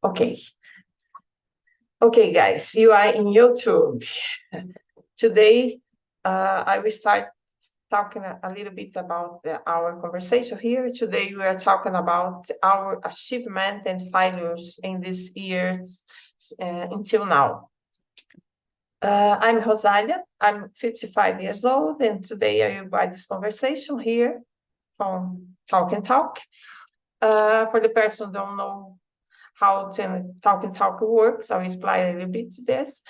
Okay. Okay, guys, you are in YouTube. Today, I will start talking a little bit about our conversation here. Today, we are talking about our achievement and failures in these years until now. I'm Rosalia. I'm 55 years old, and today I will guide this conversation here from Talk and Talk. For the person who don't know how Talk and Talk works, I will explain a little bit to this.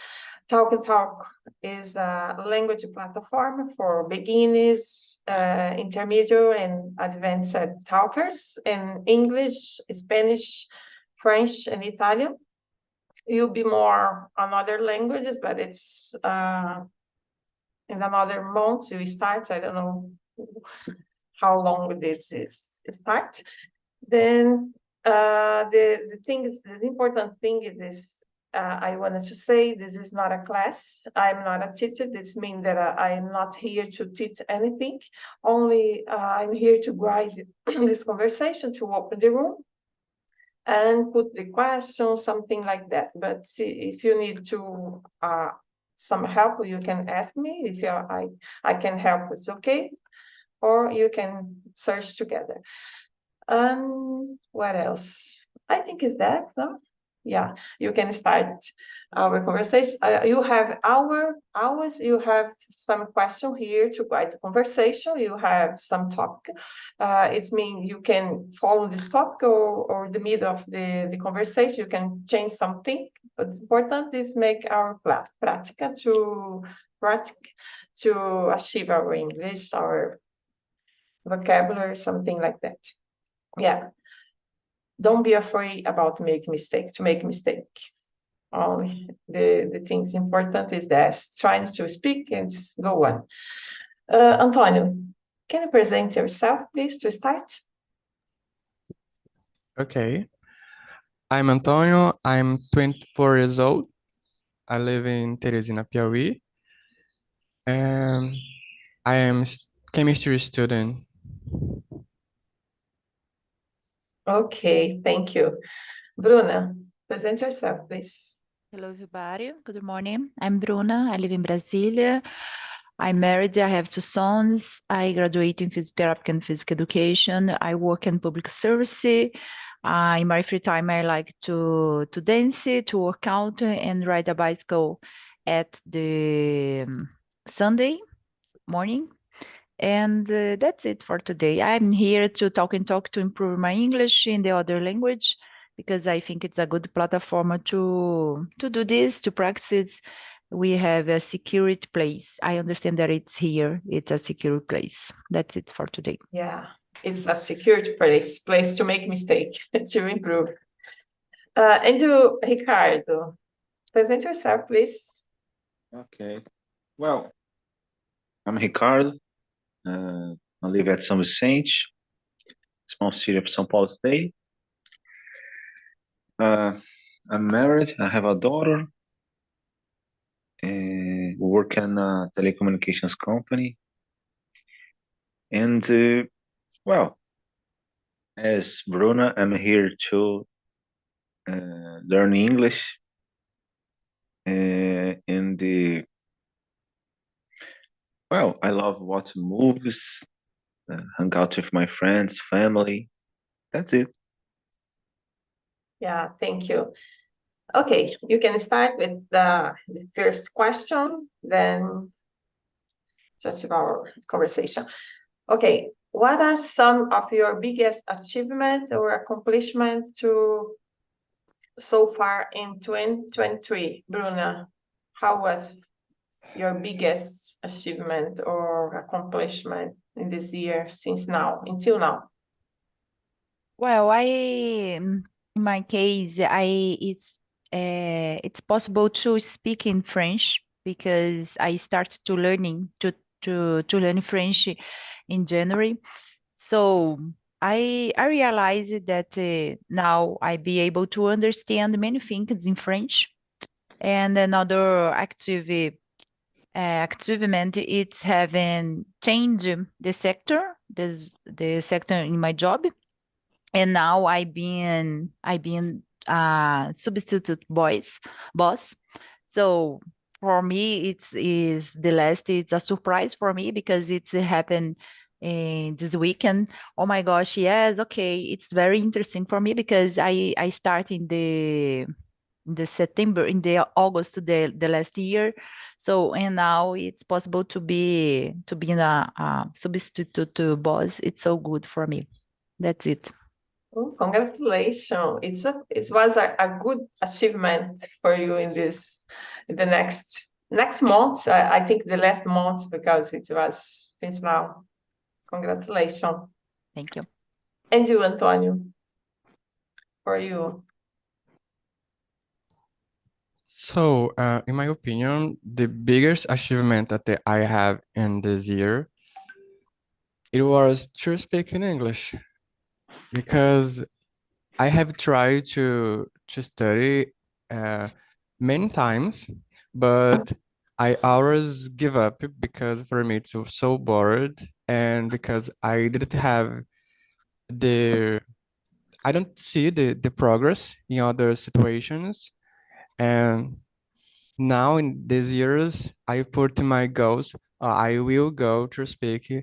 Talk and Talk is a language platform for beginners, intermediate, and advanced talkers in English, Spanish, French, and Italian. You'll be more on other languages, but it's in another month we start. I don't know how long this is start. Then the important thing is this. I wanted to say this is not a class. I'm not a teacher. This means that I'm not here to teach anything. Only I'm here to guide this conversation, to open the room and put the question, something like that. But if you need to some help, you can ask me. If I can help, it's okay. Or you can search together. What else? I think is that, no? Yeah, you can start our conversation. You have hours, you have some question here to guide the conversation. You have some topic. It means you can follow this topic or the middle of the conversation. You can change something. But important is make our practice to achieve our English, our vocabulary, something like that. Yeah. Don't be afraid about to make mistake. Only the things important is that trying to speak and go on. Antonio, can you present yourself, please, to start? Okay. I'm Antonio. I'm 24 years old. I live in Teresina, Piauí. And I am a chemistry student. Okay, thank you. Bruna, present yourself, please. Hello, everybody. Good morning. I'm Bruna. I live in Brasilia. I'm married. I have 2 sons. I graduate in physiotherapy and physical education. I work in public service. In my free time, I like to dance, to work out, and ride a bicycle at the Sunday morning. And that's it for today. I'm here to talk to improve my English in the other language, because I think it's a good platform to do this, to practice. We have a security place. I understand that it's here. It's a secure place. That's it for today. Yeah, it's a security place to make mistake, to improve. And you, Ricardo, present yourself, please. Okay. Well, I'm Ricardo. I live at São Vicente, small city of São Paulo State. I'm married. I have a daughter. We work in a telecommunications company. And, well, as Bruna, I'm here to learn English. Well, I love watching movies, hang out with my friends, family. That's it. Yeah, thank you. Okay, you can start with the first question, then just our conversation. Okay, what are some of your biggest achievements or accomplishments so far in 2023? Bruna, how was your biggest achievement or accomplishment in this year until now? Well, in my case, it's possible to speak in French, because I started to learn French in January. So I realized that now I be able to understand many things in French. And another achievement, it's having changed the sector, the sector in my job. And now I've been substitute boss. So for me, it's a surprise for me because it's happened in this weekend. Oh my gosh, yes, okay. It's very interesting for me because I start in the September, in the August the last year. So and now it's possible to be in a substitute to boss. It's so good for me. That's it. Oh, congratulations. It was a good achievement for you in the next month. I think the last month because it was since now. Congratulations. Thank you. And you, Antonio, for you. So, in my opinion, the biggest achievement that I have in this year, it was to speak in English because I have tried to study many times, but I always give up because for me it's so bored and because the I don't see the progress in other situations. And now in these years, I put my goals. I will go to speak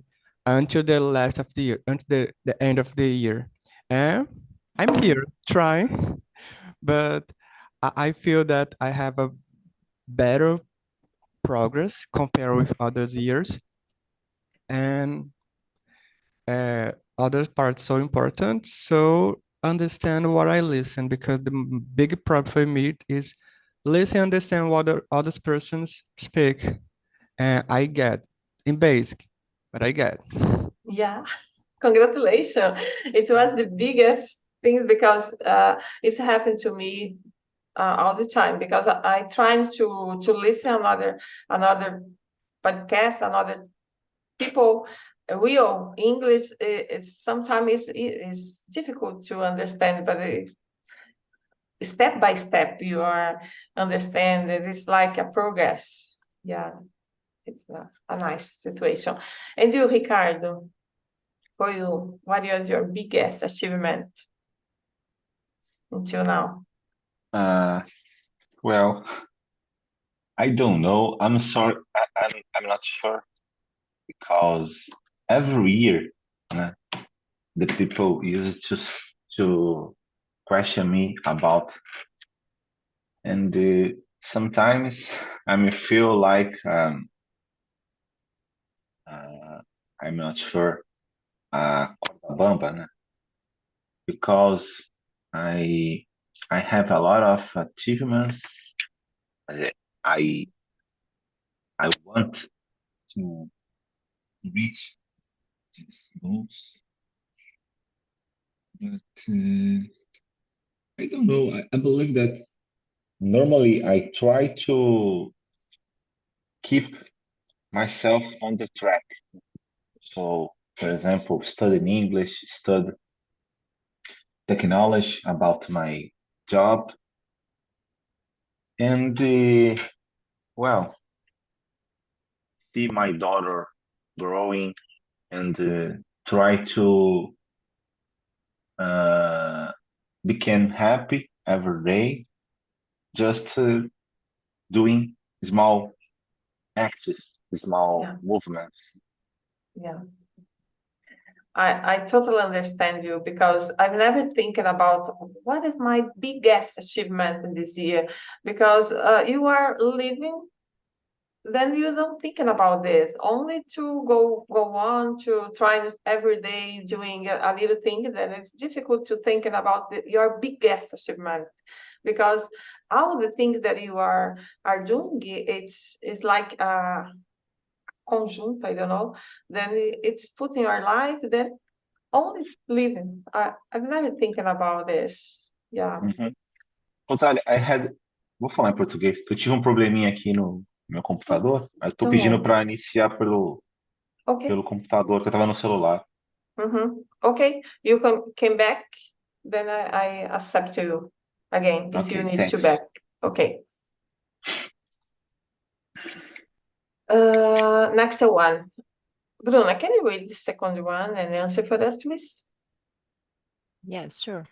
until the last of the year, until the end of the year. And I'm here trying, but I feel that I have a better progress compared with others years. And other parts so important. So understand what I listen because the big problem for me is listen, understand what the other persons speak, and I get in basic, but I get. Yeah, congratulations. It was the biggest thing because it's happened to me all the time because I try to listen another podcast, another people real English is sometimes is difficult to understand, but step by step you are understand that it's like a progress. Yeah, it's a nice situation. And you, Ricardo, for you, what is your biggest achievement until now? Uh, well, I don't know. I'm sorry. I'm not sure because every year uh, the people used to question me about, and sometimes I may feel like I'm not sure. Corda bamba, né? Because I I have a lot of achievements. I I want to reach these goals, but I don't know. I believe that normally I try to keep myself on the track. So, for example, studying English, study technology about my job, and well, see my daughter growing and try to uh, become happy every day, just doing small acts, small Yeah. movements. Yeah. I totally understand you because I've never thinking about what is my biggest achievement in this year because you are living, then you don't thinking about this only to go on to trying every day doing a little thing. Then it's difficult to thinking about your biggest achievement because all the things that you are doing it's like conjunto, I don't know. Then it's putting your life then only living. I've never thinking about this. Yeah. Uhum. Rosália, vou falar em português. Eu tive um probleminha aqui no meu computador. Eu tô pedindo So, para iniciar okay. pelo computador, que eu tava no celular. Okay. You came back, then I accept you again if you Ok, need to thanks. back. Okay. Next one. Bruna, can you read the second one and answer for us, please? Yes, sure.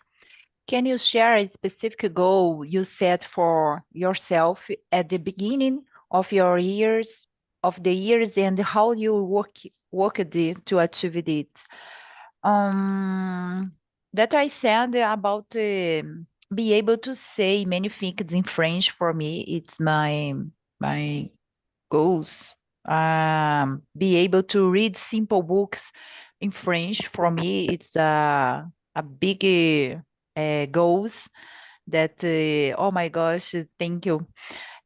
Can you share a specific goal you set for yourself at the beginning of your years and how you worked to achieve it? That I said about be able to say many things in French for me. It's my goals. Be able to read simple books in French for me. It's a big goals that oh my gosh, thank you.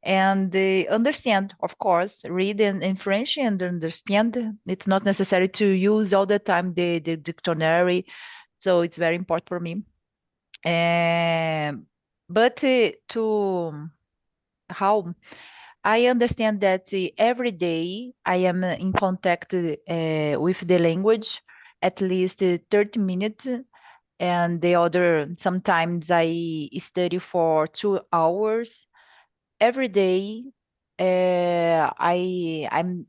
And understand, of course, read in French and understand. It's not necessary to use all the time the dictionary, so it's very important for me. But to how I understand that every day I am in contact with the language at least 30 minutes, and the other sometimes I study for 2 hours every day. I'm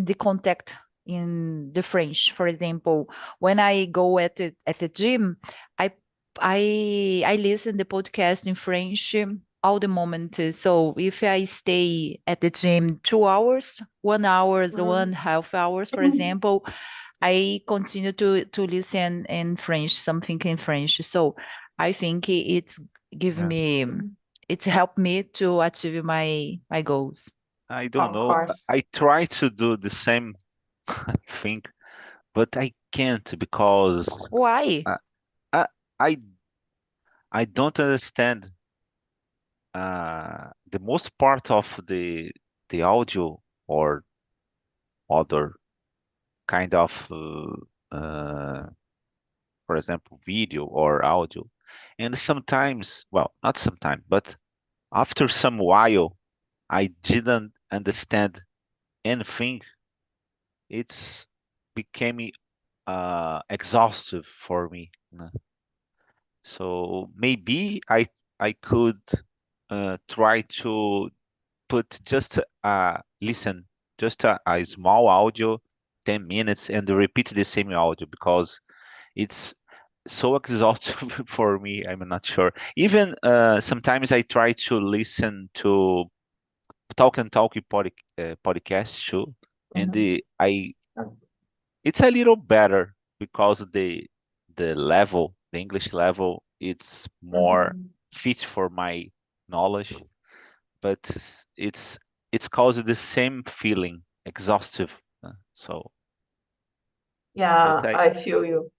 the contact in the French. For example, when I go at the gym, I I listen the podcast in French all the moment. So if I stay at the gym 2 hours, 1 hours, Mhm. 1.5 hours, for example, I continue to listen in French, something in French. So I think it's give Yeah. me it's helped me to achieve my goals. I don't Of know. course. I try to do the same thing, but I can't because Why? uh, I I I don't understand the most part of the audio or other kind of for example video or audio. And sometimes, well, not sometimes, but after some while I didn't understand anything. It's became exhaustive for me. So maybe I could try to put just listen just a small audio, 10 minutes, and repeat the same audio because it's so exhaustive for me. I'm not sure. Even sometimes I try to listen to talk and talk podcast show, and Mhm. I it's a little better because the English level, it's more Mhm. fit for my knowledge, but it's caused the same feeling, exhaustive. So, but Yeah, I feel you.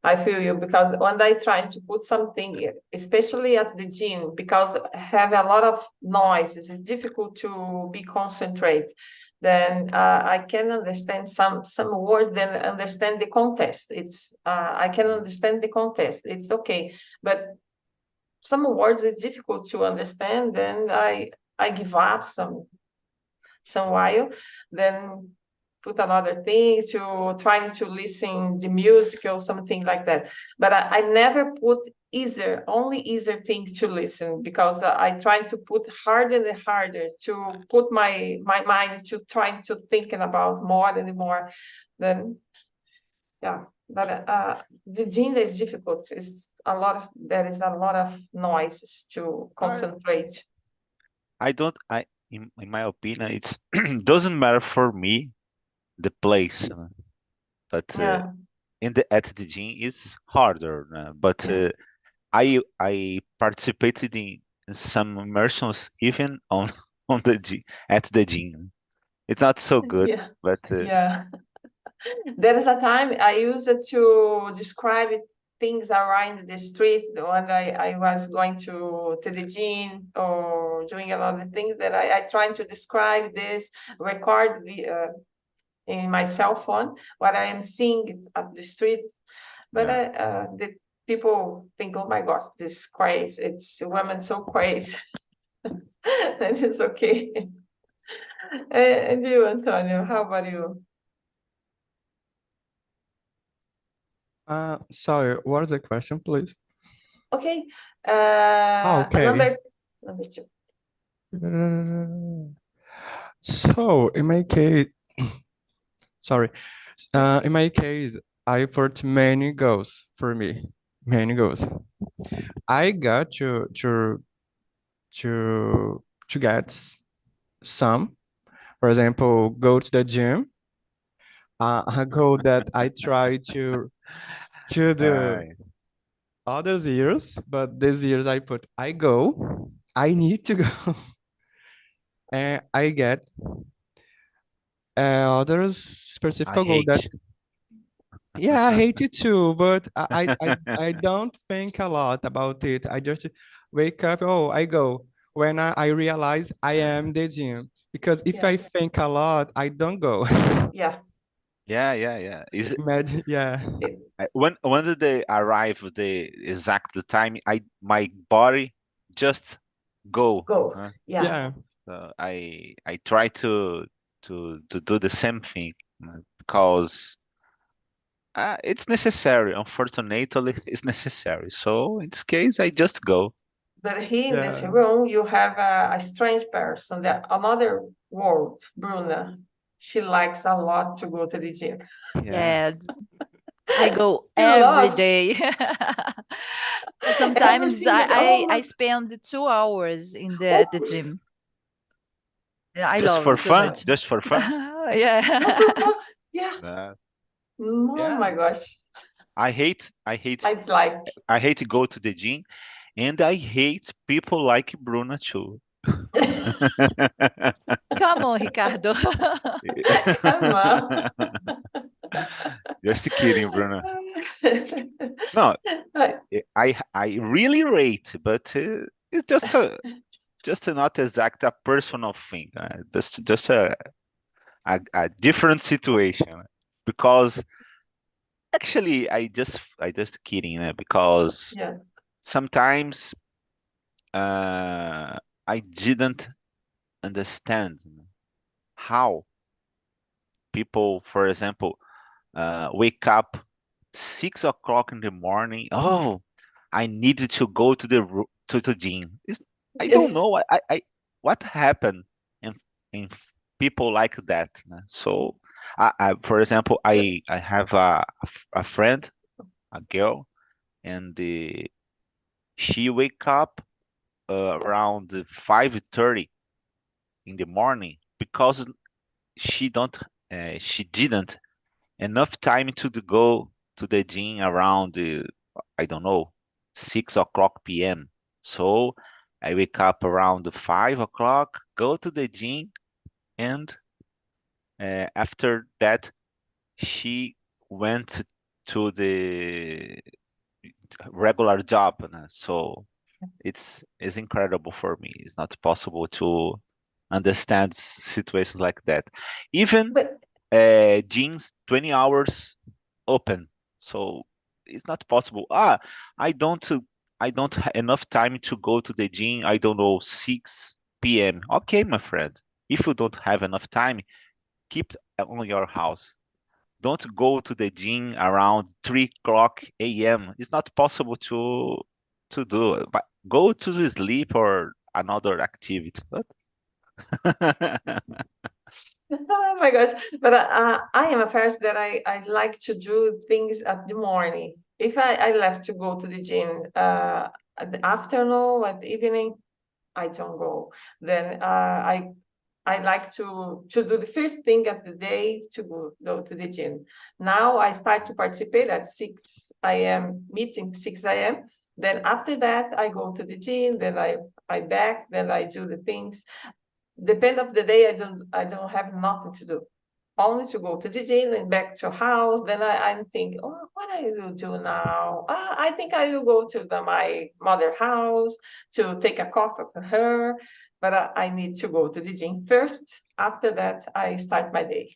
I feel you because when I try to put something, especially at the gym, because have a lot of noises, it's difficult to be concentrate. Then I can understand some words, then understand the context. It's I can understand the context. It's okay, but some words is difficult to understand. Then I give up some while, then put another thing to trying to listen the music or something like that. But I never put only easier things to listen because I try to put harder and harder to put my mind to trying to thinking about more and more. Then yeah, but the gene is difficult. There is a lot of noises to concentrate. I don't I in my opinion it's doesn't matter for me the place, but Yeah, in the at the gym is harder. But yeah, I participated in some immersions even on on the gym at the gym. It's not so good, yeah, but yeah. There is a time I used it to describe things around the street when I was going to the gym or doing a lot of things that I trying to describe this, record in my cell phone what I am seeing at the street. But yeah. the people think, oh my gosh, this crazy, it's a woman so crazy. And it's okay. And you, Antonio, how about you? Sorry, what's the question, please? Okay. Okay. Number two. So in my case, sorry, in my case, I put many goals for me. many goals. I got to get some. For example, go to the gym. A goal that I try to do Ai, other years, but this years I go. I need to go, and I get others specific I goal that hate. yeah, I hate it too, but I don't think a lot about it. I just wake up, oh, I go. When I realize I am the gym. Because if Yeah, I think a lot, I don't go. yeah. Yeah. Is Imagine, yeah. It, when did they arrive the exact time? My body just go. go. Huh? Yeah, Yeah. I try to do the same thing because it's necessary. Unfortunately, it's necessary. So in this case, I just go. but here in this Yeah. room, you have a strange person, that another world, Bruna. She likes a lot to go to the gym. Yeah. Yes, I go She every loves day. every Sometimes single day. Oh I my, spend 2 hours in oh, the gym. Yeah, I Just love for it too fun. much. Just for fun. just for Yeah. fun. Yeah. Uh, Oh yeah. my gosh. I hate. I hate. I like. I hate to go to the gym, and I hate people like Bruna too. Come on, Ricardo. Come on. Just kidding, Bruna. No, I really rate, but it's just a not exact a personal thing. Just a different situation. Because actually, I just kidding, because Yeah. sometimes I didn't understand how people, for example, wake up 6 o'clock in the morning. Oh, I needed to go to to the gym. I don't know. What happened in in people like that. So, for example, I have a friend, a girl, and she wake up around 5:30 in the morning because she didn't enough time to go to the gym around I don't know 6 o'clock p.m. So I wake up around 5 o'clock, go to the gym, and after that she went to the regular job. So it's incredible for me. It's not possible to understand situations like that. Even But gyms 20 hours open, so it's not possible. I don't have enough time to go to the gym, I don't know, 6 p.m. Okay, my friend, if you don't have enough time, keep on your house. Don't go to the gym around 3 o'clock a.m. It's not possible to do it, but go to sleep or another activity. But oh my gosh. But I am a person that I like to do things at the morning. If I left to go to the gym at the afternoon, at the evening, I don't go. Then I like to do the first thing of the day to go to the gym. Now I start to participate at 6 a.m. meeting, 6 a.m. Then after that I go to the gym, then I back, then I do the things. Depend of the day, I don't have nothing to do. Only to go to the gym and back to house. Then I'm thinking, oh, what I will do now? I think I will go to my mother house to take a coffee with her. But I need to go to the gym first. After that, I start my day.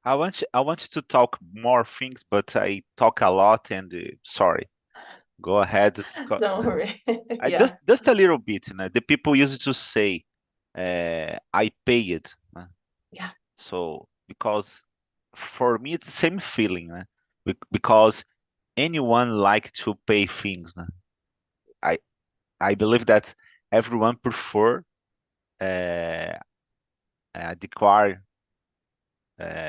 I want you to talk more things, but I talk a lot, and sorry. Go ahead. Don't worry. I Yeah. just a little bit. The people used to say, "I pay it." Yeah. So because for me it's the same feeling. Because anyone like to pay things. I I believe that everyone prefer uh, acquire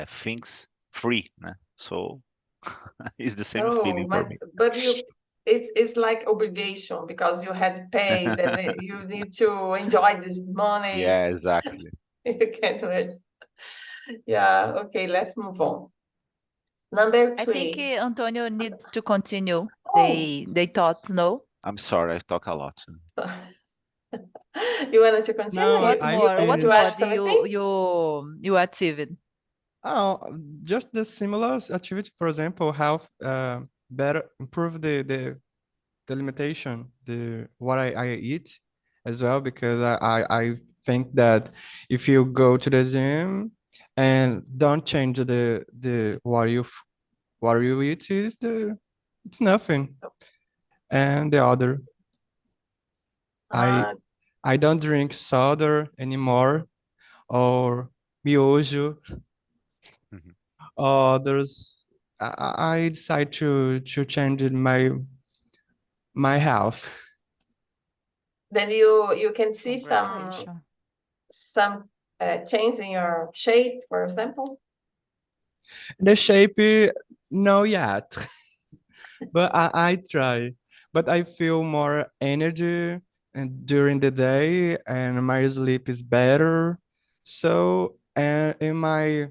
things free. So it's the same Oh, feeling for me. but you it's like obligation because you had paid and you need to enjoy this money. Yeah, exactly. You can't waste. Yeah, okay, let's move on. Number I think three. Antonio needs to continue. Oh. They thought no. I'm sorry, I talk a lot. You wanted to continue? No, What I You more? wanted What to finished. more add do something? you achieved? Oh, just the similar activity, for example, how better improve the limitation, the what I eat as well, because I think that if you go to the gym and don't change the what you eat is it's nothing. And the other, I Uh, I don't drink soda anymore or miojo. Mhm. Others, I decide to change my health. then you can see Congratulations. some change in your shape, for example. The shape, no yet, but I try. But I feel more energy and during the day, and my sleep is better. So, and in my,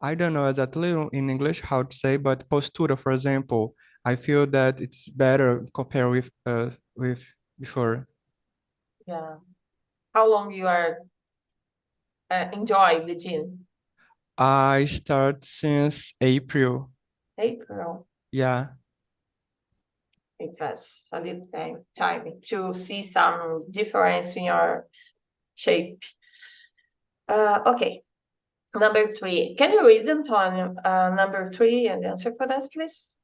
I don't know exactly in English how to say, but postura, for example, I feel that it's better compared with before. Yeah. How long you are enjoy the gym? I start since April. April. Yeah. It was a little time to see some difference in your shape. Okay. Number three. Can you read Antonio number three and answer for us, please?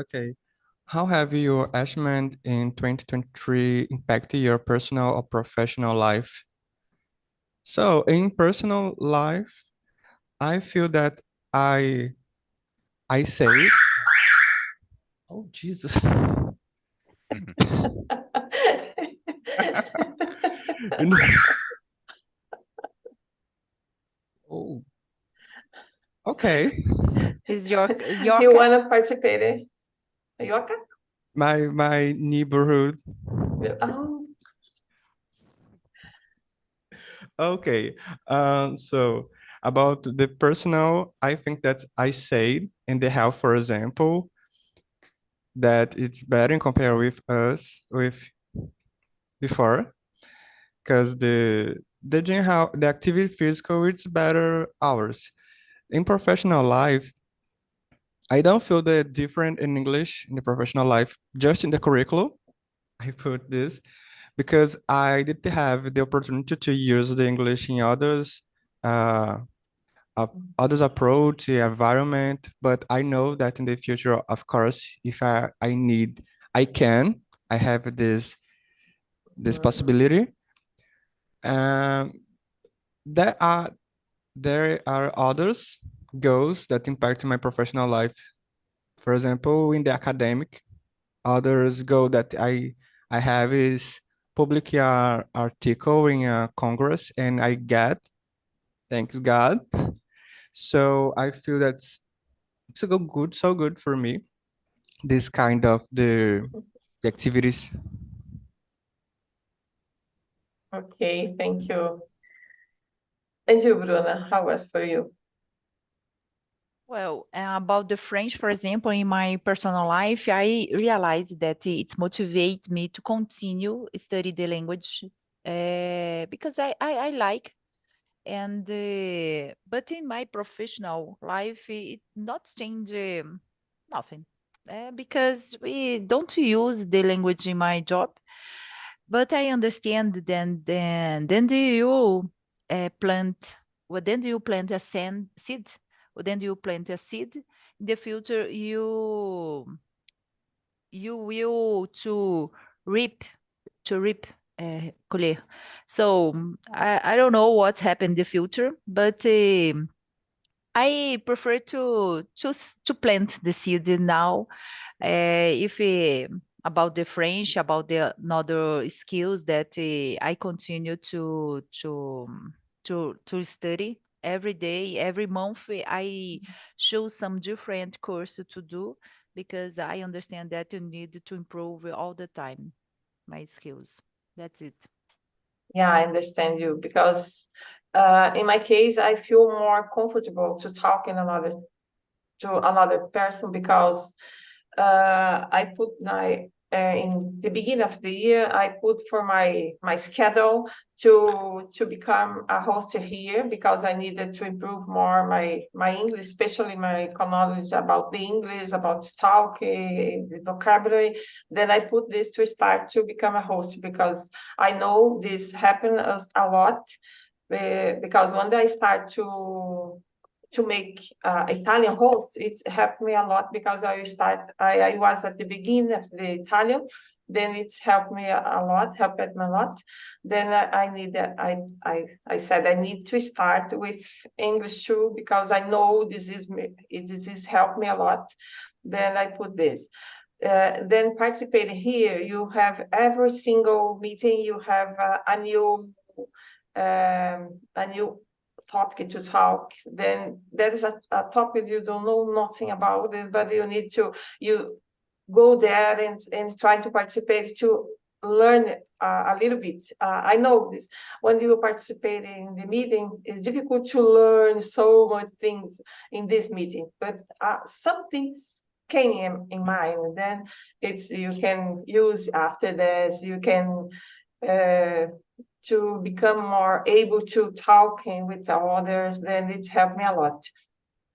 Okay. How have your achievement in 2023 impacted your personal or professional life? So, in personal life, I feel that I I say, oh Jesus. You know- oh, okay. Is your You Yorka? want to participate? Yoka? My neighborhood. Oh, Okay. So about the personal, I think that I say in the health, for example, that it's better in compare with us with before, because the gym how the activity physical it's better hours. In professional life, I don't feel the different in English in the professional life, just in the curriculum. I put this because I did have the opportunity to use the English in uh, others approach, the environment, but I know that in the future, of course, if I need, I can, I have this possibility. Um, there are there are others goals that impact my professional life. For example, in the academic, others goal that I have is public article in a congress, and I get, thanks God. So I feel that's it's a good, so good for me. This kind of the activities. okay. Thank you. And you, Bruna, how was for you? Well, about the French, for example, in my personal life, I realized that it motivates me to continue study the language because I like. And but in my professional life, it not change nothing because we don't use the language in my job. But I understand then do you plant well then do you plant a seed? Well, then do you plant a seed? In the future you will reap reap colher. So I don't know what happened in the future, but I prefer to choose to plant the seed now if about the French, about the other skills that I continue to study every day, every month. I choose some different course to do because I understand that you need to improve all the time my skills. That's it. Yeah, I understand you because in my case, I feel more comfortable to talk to another person because I put my in the beginning of the year, I put for my schedule to become a host here because I needed to improve more my English, especially my knowledge about the English, about talking, the vocabulary. Then I put this to start to become a host because I know this happens a lot because when I start to make Italian hosts, it's helped me a lot because I was at the beginning of the Italian, then it's helped me a lot, helped me a lot. Then I said I need to start with English too because I know this is helped me a lot. Then I put this. Then participating here, you have every single meeting, you have a new topic to talk. Then there is a topic you don't know nothing about it, but you go there and try to participate to learn a little bit. I know this. When you participate in the meeting, it's difficult to learn so much things in this meeting, but some things came in mind, and then you can use after this. You can to become more able to talking with others, then it's helped me a lot.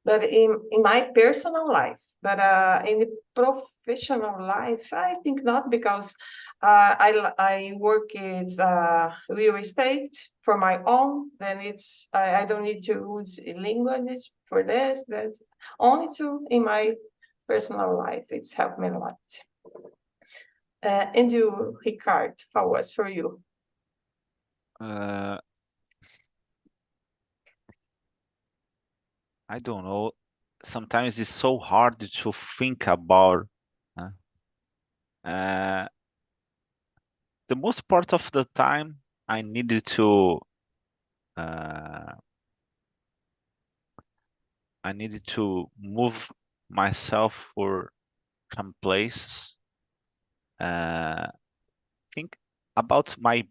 But in my personal life, but in the professional life, I think not because I work as real estate for my own. Then I don't need to use language for this. That's only to in my personal life. It's helped me a lot. And you, Ricard, how was for you? I don't know. Sometimes it's so hard to think about. Uh, the most part of the time, I needed to. I needed to move myself for some places. Think about my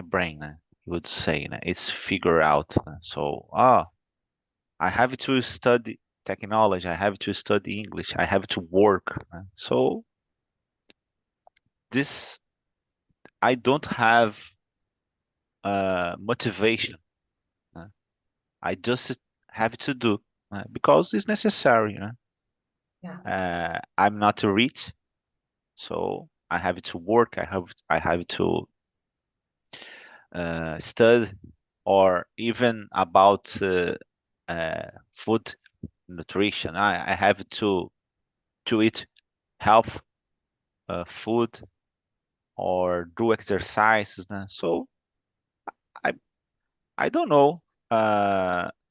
brain. You would say it's figure out. So I have to study technology. I have to study English. I have to work. So this I don't have motivation. I just have to do because it's necessary. Yeah. I'm not rich, so I have to work. I have to study, or even about food nutrition. I have to eat health food or do exercises. So I I don't know.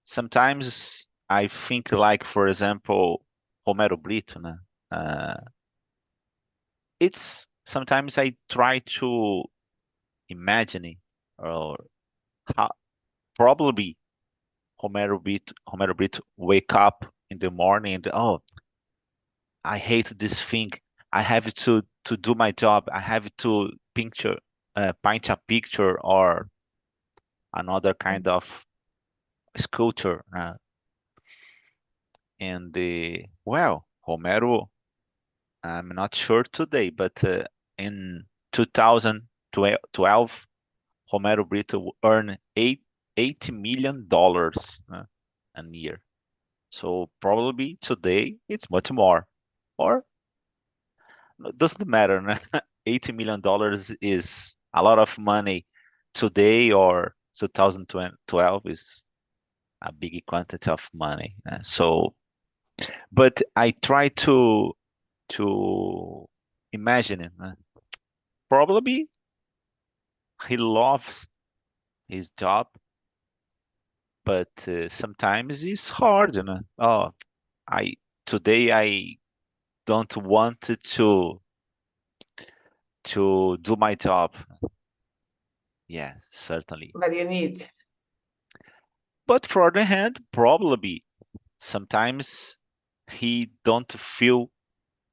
Sometimes I think like, for example, Romero Brito. Uh, it's sometimes I try to imagine or how probably Romero Brito wake up in the morning and I hate this thing. I have to do my job. I have to paint a picture or another kind of sculpture. And well, Romero, I'm not sure today, but in 2012, Romero Brito earned $80 million a year. So probably today it's much more, or doesn't matter. $80 million is a lot of money today, or 2012 is a big quantity of money. But I try to imagine it. Probably he loves his job, but sometimes it's hard. Oh, I today I don't want to do my job. Yeah, certainly. But you need. But for the hand, probably sometimes he don't feel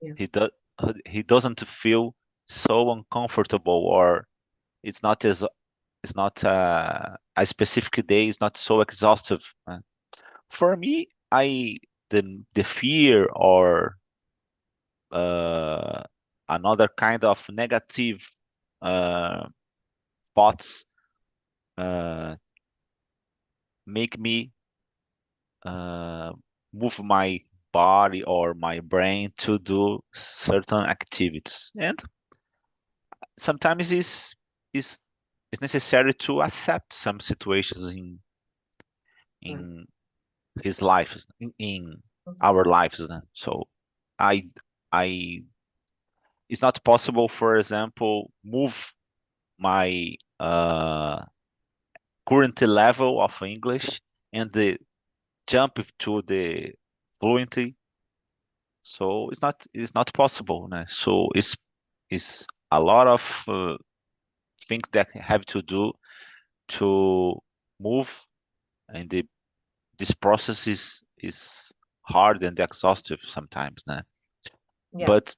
Yeah. he doesn't feel so uncomfortable, or it's not as it's not a specific day is not so exhaustive. For me, the fear or uh, another kind of negative uh, thoughts uh, make me uh, move my body or my brain to do certain activities, and sometimes is it's necessary to accept some situations in his life, in our lives. So I I it's not possible, for example, move my current level of English and jump to the fluency. So it's not possible. Né? So it's a lot of things that have to do to move, and this process is hard and exhaustive sometimes. Né? Yeah. But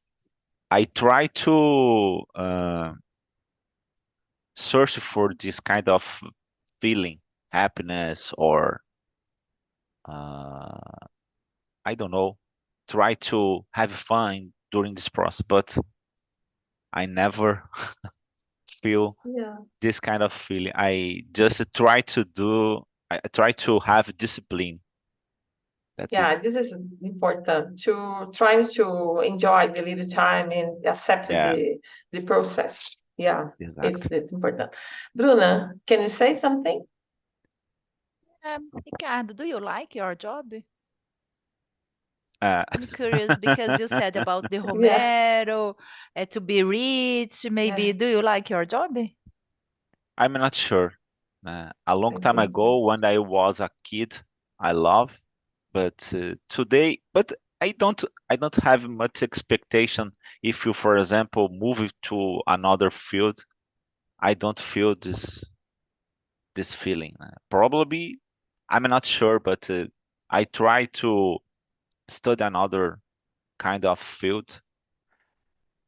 I try to search for this kind of feeling, happiness, or uh, I don't know, try to have fun during this process. But I never feel Yeah. this kind of feeling. I just try to I try to have discipline. That's it. Yeah, this is important to trying to enjoy the little time and accept Yeah, the process. Yeah, exactly. it's important. Bruna, can you say something? Ricardo, do you like your job? Uh, I'm curious because you said about the Yeah, Romero, to be rich, maybe. yeah, Do you like your job? I'm not sure. A long I time think so. ago, when I was a kid, I love, but today, but I don't have much expectation. If you, for example, move it to another field, I don't feel this feeling. Probably, I'm not sure, but I try to study another kind of field,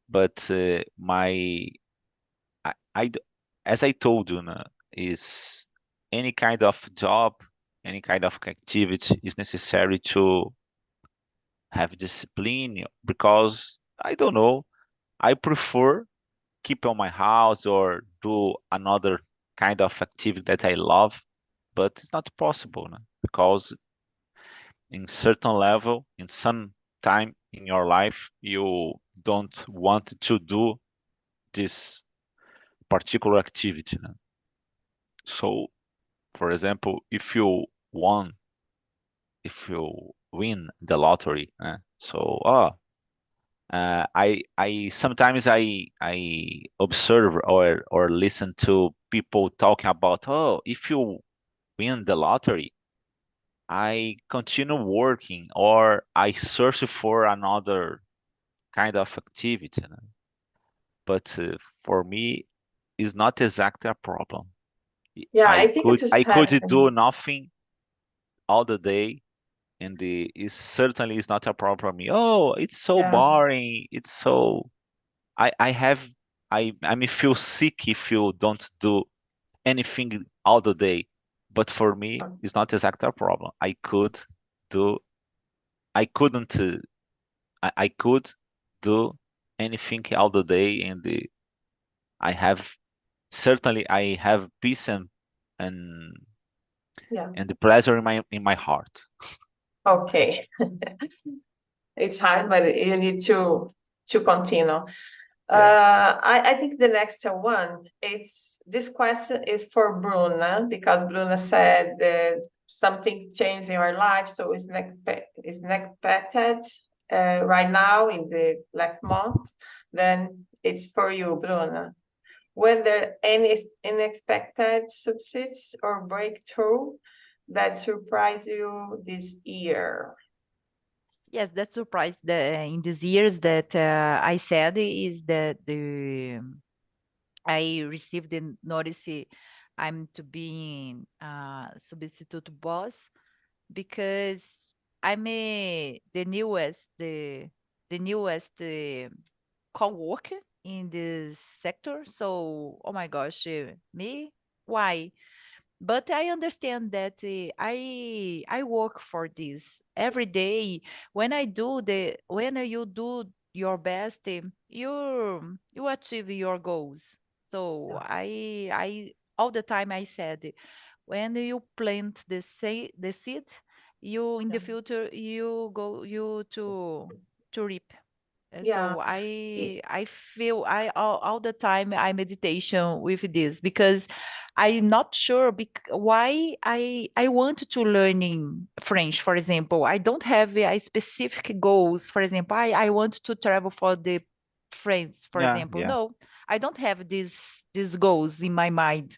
but I as I told you, is any kind of job, any kind of activity is necessary to have discipline, because I don't know, I prefer keep on my house or do another kind of activity that I love, but it's not possible, because in certain level, in some time in your life, you don't want to do this particular activity. So, for example, if you win the lottery, so I sometimes I observe or listen to people talking about, oh, if you win the lottery, I continue working or I search for another kind of activity. But for me, it's not exactly a problem. Yeah, I I think it could is I could do happening. nothing all the day, and it certainly is not a problem for me. Oh, it's so Yeah, boring. It's so I have I may feel sick if you don't do anything all the day. But for me, it's not exactly a problem. Do I couldn't I could do anything all the day, and I have certainly I have peace and yeah. and the pleasure in my heart. Okay. It's hard, but you need to continue. Yeah. I think the next one is this question is for Bruna because Bruna said that something changed in her life, so it's not expected right now in the last month. Then it's for you, Bruna. Were there any unexpected success or breakthrough that surprised you this year? Yes, that surprised in these years that I said is that I received the notice I'm to be substitute boss because I'm the newest the newest co-worker in this sector. So, oh my gosh, me? Why? But I understand that I work for this every day. When you do your best, you achieve your goals. So I all the time I said, when you plant the seed, you in the future you go you to reap. Yeah. So I feel I all the time I meditation with this because I'm not sure why I want to learning French, for example. I don't have a specific goals. For example, I want to travel for the France, for Yeah, example. yeah. No, I don't have these goals in my mind.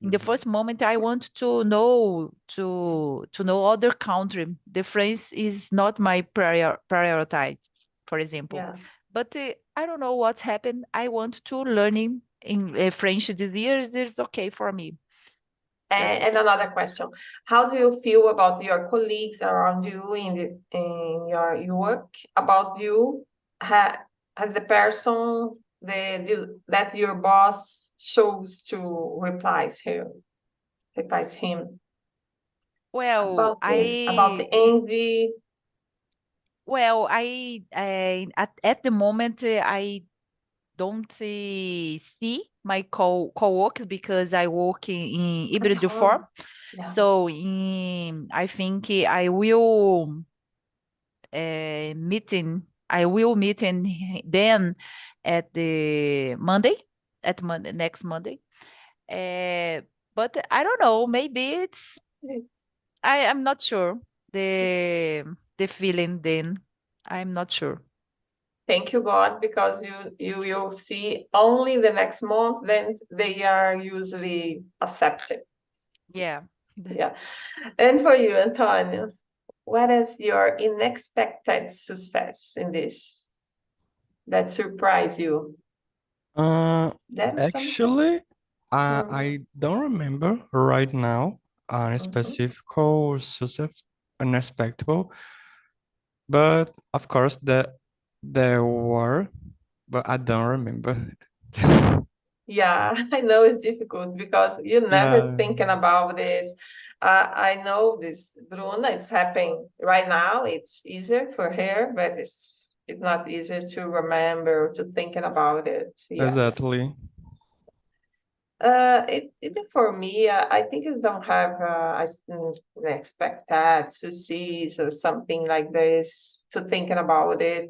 In the first moment, I want to know other country. The France is not my prioritize, for example. Yeah. But I don't know what happened. I want to learning in French this year. It's okay for me. And another question: how do you feel about your colleagues around you in your work? About you, has the person that your boss chose to replies him Well, about this, about the envy? at the moment I don't see my co-workers because I work in At hybrid form. home? Yeah. So I think I will meeting. I will meet in then at the Monday, next Monday. But I don't know. Maybe it's I'm not sure the feeling then. I'm not sure. Thank you, God, because you will see only the next month, then they are usually accepted. Yeah. Yeah. And for you, Antonio, what is your unexpected success in this that surprised you? There is something. Actually, Mhm. I don't remember right now a specific success, unexpected, but of course there were, but I don't remember. Yeah, I know it's difficult because you're never Yeah, thinking about this. I know this, Bruna, it's happening right now. It's easier for her, but it's not easier to remember, to thinking about it. Yes. exactly. It for me, I think I don't have expected success or something like this to thinking about it.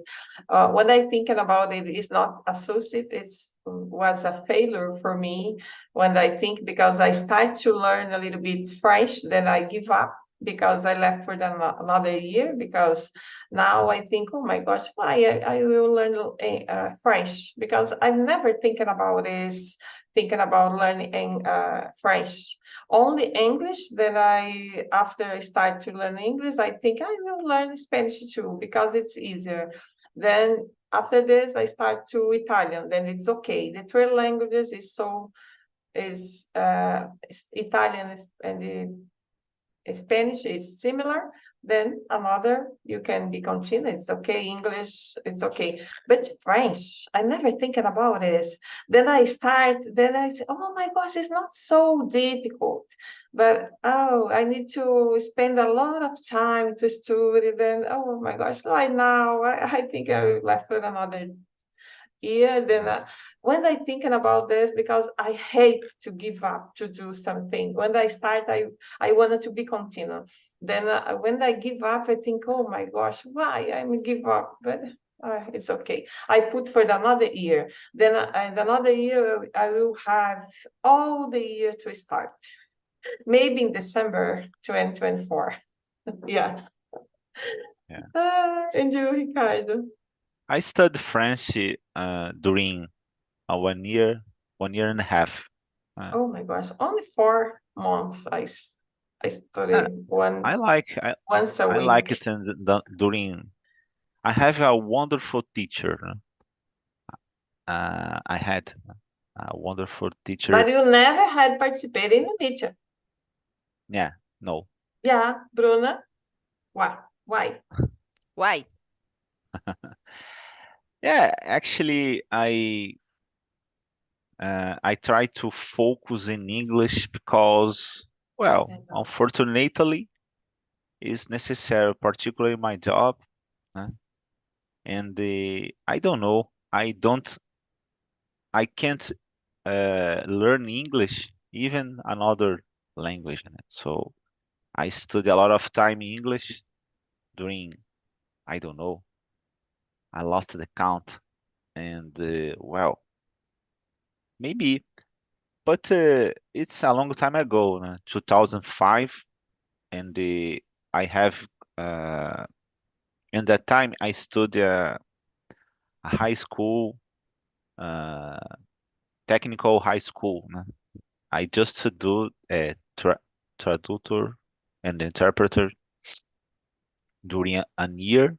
When I thinking about it, it's not associate. It's was a failure for me when I think because I start to learn a little bit French, then I give up because I left for another year because now I think, oh my gosh, why I will learn French because I'm never thinking about this thinking about learning French. Only English, then after I start to learn English, I think I will learn Spanish too, because it's easier. Then after this, I start to Italian, then it's okay. The three languages is Italian and the Spanish is similar, then another you can be continued. It's okay. English, it's okay. But French, I never thinking about this. Then I start, then I say, oh my gosh, it's not so difficult. But oh, I need to spend a lot of time to study. Then oh my gosh, right now I think I will left for another year. Then when I thinking about this, because I hate to give up to do something. When I start, I wanted to be continuous. Then when I give up, I think, oh my gosh, why I'm give up? But it's okay. I put for another year. Then and another year, I will have all the year to start. Maybe in December 2024. Yeah. Yeah. And you, Ricardo? I studied French during 1 year and a half. Uh, Oh my gosh, only 4 months I uh, study I like I, once a I like week. it during. I have a wonderful teacher. I had a wonderful teacher. But you never had participated in a meeting. Yeah, no. Yeah, Bruna. Why? Why? Why? Yeah, actually, I try to focus in English because, well, I know. unfortunately, it's necessary, particularly my job. Né? And I don't know. I can't learn English, even another language. Né? So I study a lot of time in English during, I don't know, I lost the count. And well, maybe, but it's a long time ago, né? 2005. And I have, uh, in that time, I studied a high school, uh, technical high school. Né? I just do a traductor and interpreter during a year,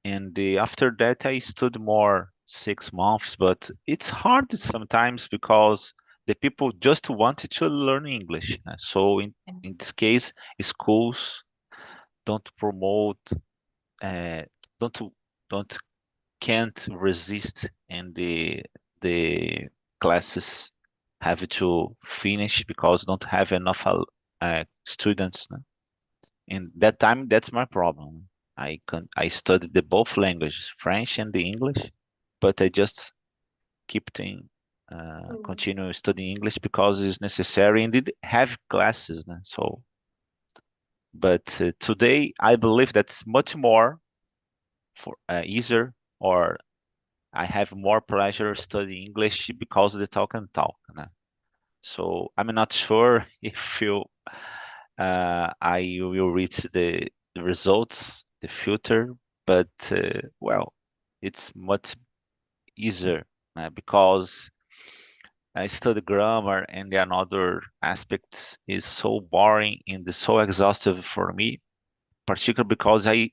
and after that I studied more 6 months. But it's hard sometimes because the people just wanted to learn English. So in this case, schools don't promote, uh, don't don't can't resist, and the classes have to finish because don't have enough students. No? In that time, that's my problem. I studied the both languages, French and the English, but I just keep continue studying English because it's necessary and it have classes. No? So, but today I believe that's much more for easier, or I have more pleasure studying English because of the talk and talk. Né? So I'm not sure if I will reach the results, the future, but well, it's much easier because I study grammar and the another aspects is so boring and so exhaustive for me, particularly because I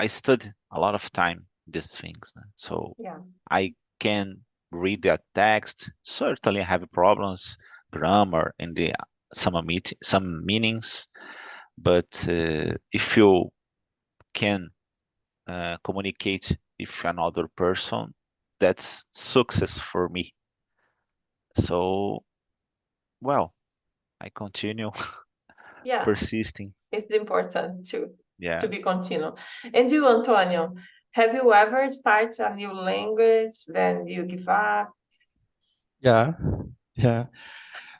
study a lot of time these things. Né? So Yeah. I can read a text. Certainly, I have problems, grammar and some meanings. But if you can communicate with another person, that's success for me. So, well, I continue Yeah. persisting. It's important Yeah. to be continual. And you, Antonio, have you ever started a new language, then you give up? Yeah, yeah.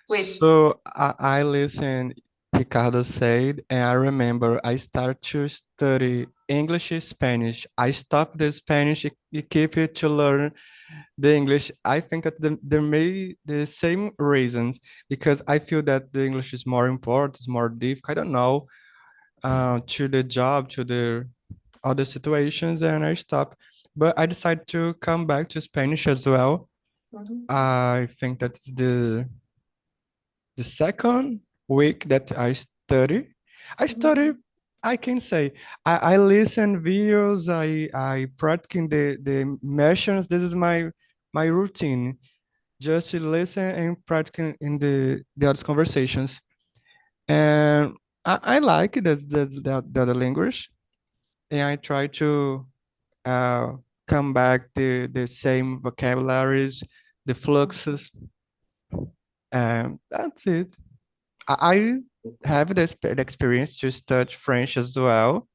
Wait, So I listened Ricardo said, and I remember I started to study English and Spanish. I stopped the Spanish, keep it to learn the English. I think that there may the same reasons because I feel that the English is more important, it's more difficult. I don't know, to the job, to the other situations, and I stopped. But I decided to come back to Spanish as well. mhm, I think that's the second week that I study. I study, I can say, I listen videos, I practicing the mentions. This is my routine. Just to listen and practicing in the other conversations. And I like it, the other language. And I try to come back the same vocabularies, the fluxes, and that's it. I have the experience to study French as well,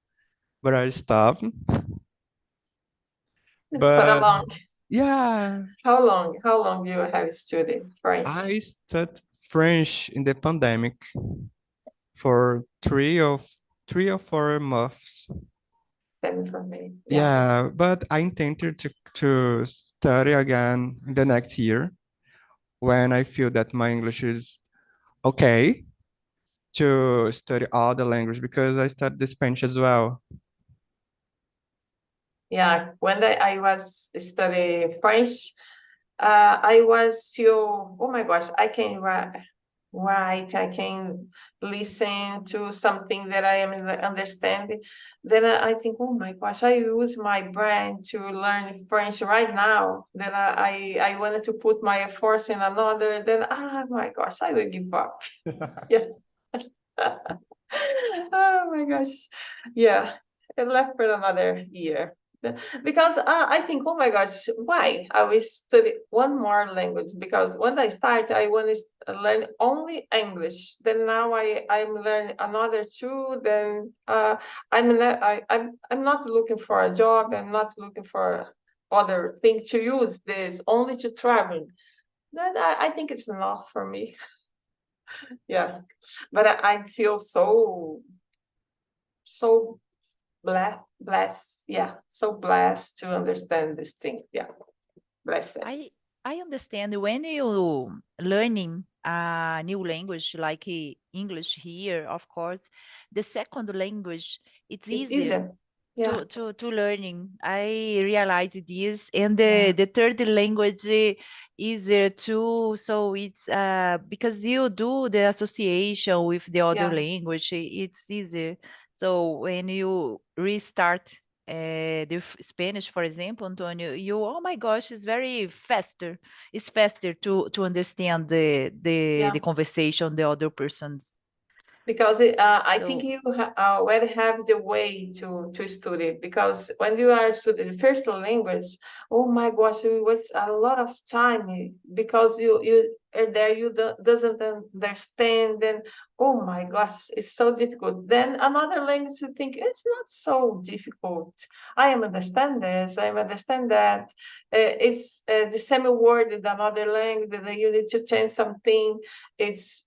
but I stopped. For a But long, yeah, how long you have studied French? I studied French in the pandemic for 3 or 4 months. Same for me. Yeah. Yeah, but I intended to study again in the next year when I feel that my English is okay to study all the language because I studied the Spanish as well. Yeah, when I was studying French, I was feel, oh my gosh, I can write, I can listen to something that I am understanding. Then I think, oh my gosh, I use my brain to learn French right now. Then I wanted to put my efforts in another. Then, oh my gosh, I will give up. Yeah. Oh my gosh. Yeah. I left for another year. Because I think, oh my gosh, why I will study one more language? Because when I start, I want to learn only English. Then now I'm learning another two. Then I'm not looking for a job. I'm not looking for other things to use this only to travel. Then I think it's enough for me. Yeah, but I feel so blessed. Yeah, so blessed to understand this thing. Yeah, blessed. I understand when you learning a new language like English here, of course, the second language it's It's easier easier. Yeah, to learning. I realized this, and yeah, the third language easier too. So it's because you do the association with the other yeah, language, it's easier. So when you restart the Spanish, for example, Antonio, you oh my gosh, it's very faster. It's faster to understand yeah. the conversation the other persons. Because I think So you already have the way to study. Because when you are studying the first language, oh my gosh, it was a lot of time because you are there, you doesn't understand. Then oh my gosh, it's so difficult. Then another language, you think it's not so difficult. I am understand this. I understand that. It's the same word in another language. Then you need to change something. It's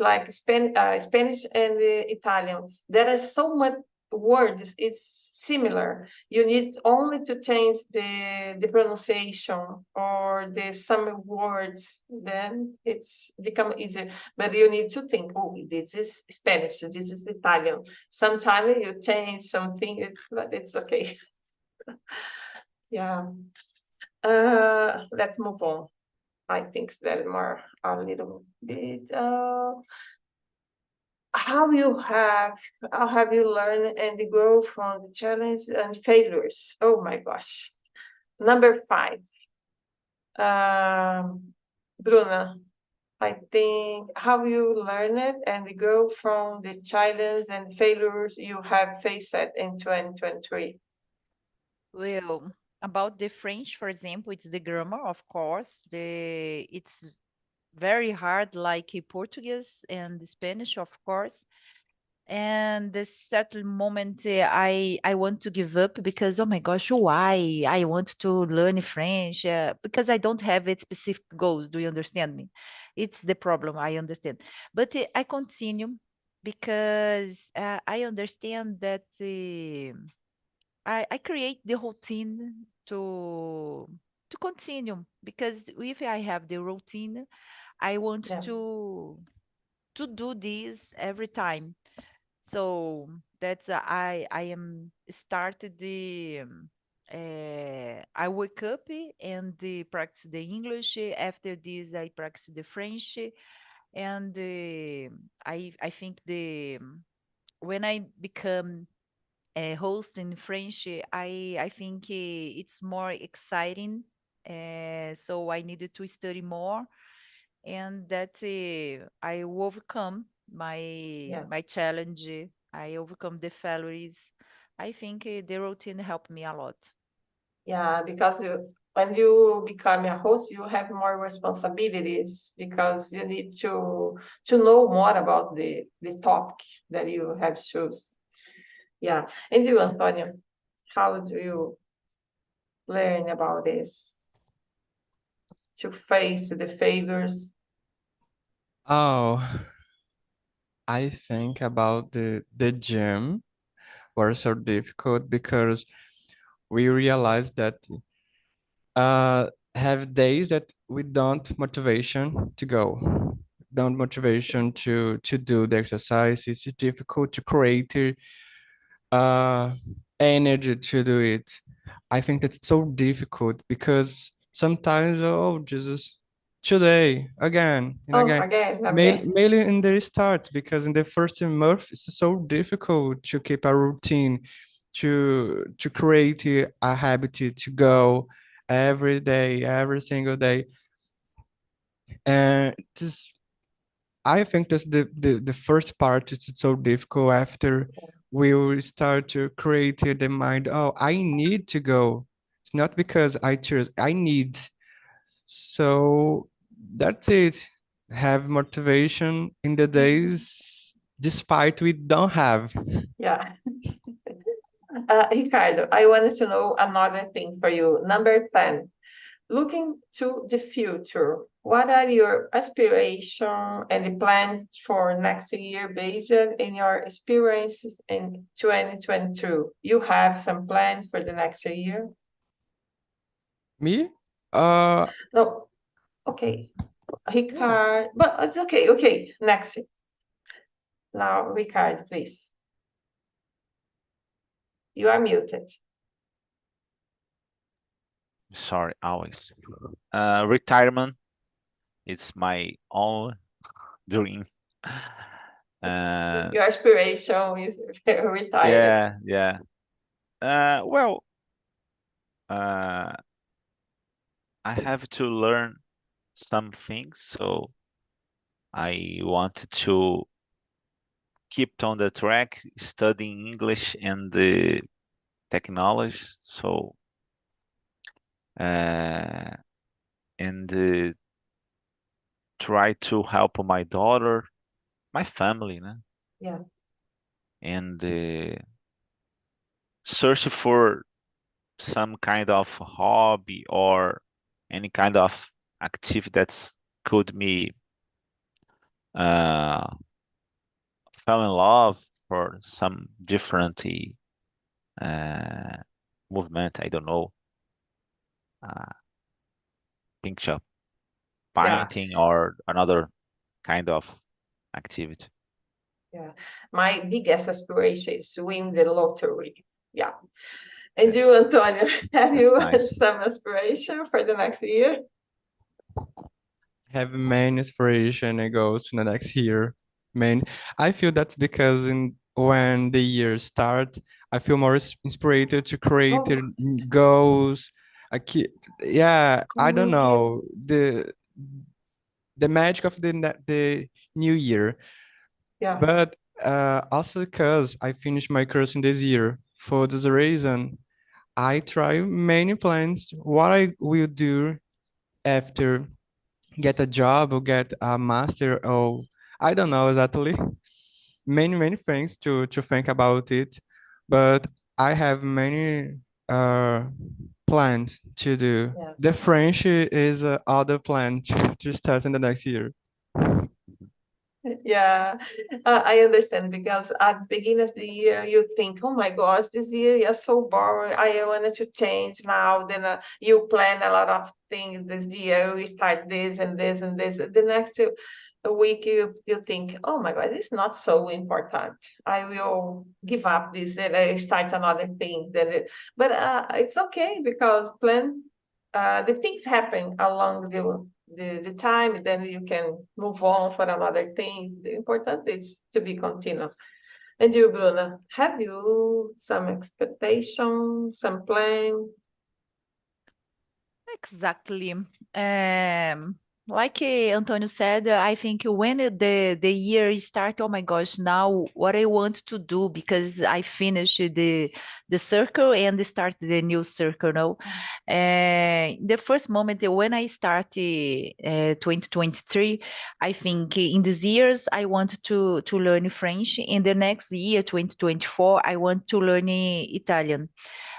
like Spanish and Italian. There are so much words. It's similar. You need only to change the pronunciation or the some words. Then it's become easier. But you need to think. Oh, this is Spanish. This is Italian. Sometimes you change something. It's okay. Yeah. Let's move on. I think that more a little bit. How you have how have you learned and grow from the challenge and failures? Oh my gosh. Number 5. Bruna, I think how you learn it and grow from the challenges and failures you have faced in 2023. well, about the French, for example, it's the grammar, of course. The it's very hard, like Portuguese and Spanish, of course. And this certain moment, I want to give up because oh my gosh, why I want to learn French because I don't have it specific goals. Do you understand me? It's the problem. I understand, but I continue because I understand that. I create the routine to continue because if I have the routine, I want Yeah, to do this every time. So that's I am started the I wake up and practice the English. After this, I practice the French, and I think the when I become host in French, I think it's more exciting. So I needed to study more, and that I overcome yeah, my challenge. I overcome the failures. I think the routine helped me a lot. yeah, because when you become a host, you have more responsibilities because you need to know more about the topic that you have choose. Yeah. And you, Antonio, how do you learn about this to face the failures? Oh, I think about the gym was so difficult because we realized that have days that we don't motivation to go, don't motivation to do the exercise. It's difficult to create uh energy to do it. I think that's so difficult because sometimes, oh Jesus, today again and Oh, again, again, okay. mainly in the start because in the first month it's so difficult to keep a routine, to create a habit to go every day, every single day, and this I think that's the first part is so difficult. After will start to create the mind, oh, I need to go. It's not because I choose, I need. So that's it. Have motivation in the days despite we don't have. Yeah. Ricardo, I wanted to know another thing for you. Number 10, looking to the future, what are your aspirations and the plans for next year based in your experiences in 2022? You have some plans for the next year? Me? Uh, No, okay. Ricardo, but it's okay. Okay, next. Now, Ricardo, please. You are muted. Sorry, always. Retirement is my own dream. Your aspiration is retired. Yeah. Well, I have to learn some things, so I want to keep on the track studying English and the technology. So, and try to help my daughter, my family, né? Yeah. And search for some kind of hobby or any kind of activity that's could me uh, fell in love for some different movement. I don't know, uh, picture Yeah. painting or another kind of activity. Yeah. My biggest aspiration is to win the lottery. Yeah. And you, Antonio, have you nice. some aspiration for the next year? have main inspiration and goals to the next year. Main, I feel that's because when the year starts, I feel more inspired to create Oh, goals. I keep, yeah, I don't thank you. know the magic of the new year, Yeah. but also because I finished my course in this year. For this reason, I try many plans what I will do after get a job or get a master or I don't know exactly. Many things to think about it, but I have many uh plans to do. Yeah. The French is other plan to start in the next year. Yeah, I understand because at the beginning of the year you think, oh my gosh, this year is so boring. I wanted to change now. Then you plan a lot of things this year. We start this and this and this. The next week you think, oh my God, it's not so important. I will give up this and I start another thing. But it's okay because the things happen along the time, then you can move on for another thing. The important is to be continuous. And you, Bruna, have you some expectations, some plans? Exactly. Like Antonio said, I think when the year start, oh my gosh, now what I want to do because I finished the circle and start the new circle. No, the first moment when I started 2023, I think in these years I want to learn French. In the next year, 2024, I want to learn Italian,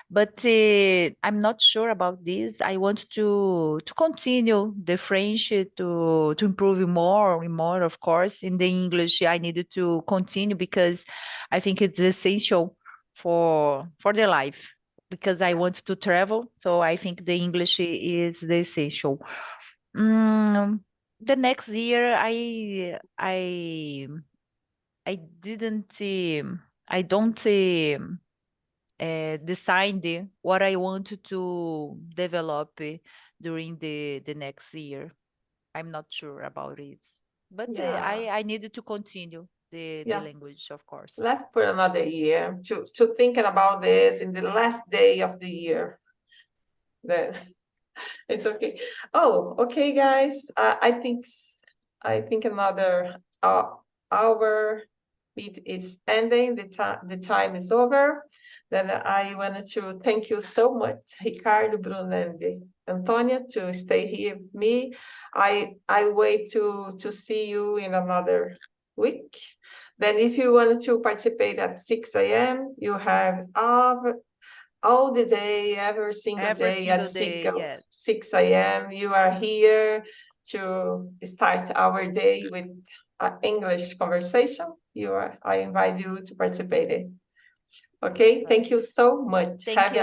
but I'm not sure about this. I want to continue the French to improve more and more. Of course, in the English, I needed to continue because I think it's essential for the life. Because I want to travel, so I think the English is the essential. Mm, the next year, I didn't I don't decide what I want to develop during the next year. I'm not sure about it, but Yeah, I needed to continue the yeah. language, of course. Let's put another year to thinking about this in the last day of the year. Then it's okay. Oh, okay, guys. I think another hour meet is ending, the time is over. Then I wanted to thank you so much, Ricardo, Bruno, and Antonia, to stay here with me. I wait to see you in another week. Then if you want to participate at 6 a.m., you have all the day, every single day at 6 a.m. You are here to start our day with an English conversation. I invite you to participate. Okay, thank you so much. Thank you.